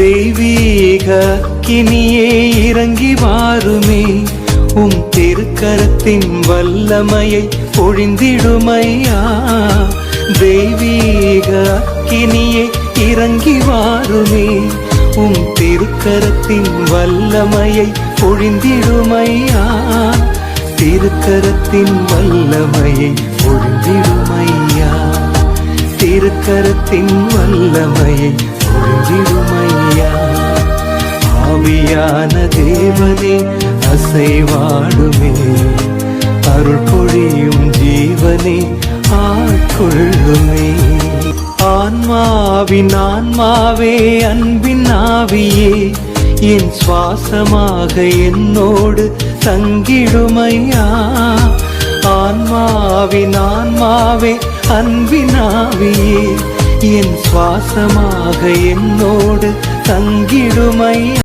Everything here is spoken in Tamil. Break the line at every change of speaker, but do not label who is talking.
தெய்வீக கினியே இறங்கி வாருமே, திருக்கரத்தின் வல்லமையை பொழிந்திடுமையா. தெய்வீக கினியே இறங்கி வாருமே, திருக்கரத்தின் வல்லமையை பொழிந்திடுமையா. திருக்கரத்தின் வல்லமையை பொழிந்திடுமையா. திருக்கரத்தின் வல்லமையை பொழிந்திடுமையா. ஆவியான தேவனே அசைவாடுமே, அருள் பொழியும் ஜீவனே ஆட்கொள்ளுமே. ஆன்மாவின் ஆன்மாவே அன்பின் ஆவியே, என் சுவாசமாக என்னோடு தங்கிடுமையா. ஆன்மாவின் ஆன்மாவே அன்பின் ஆவியே, என் சுவாசமாக என்னோடு தங்கிடுமையா.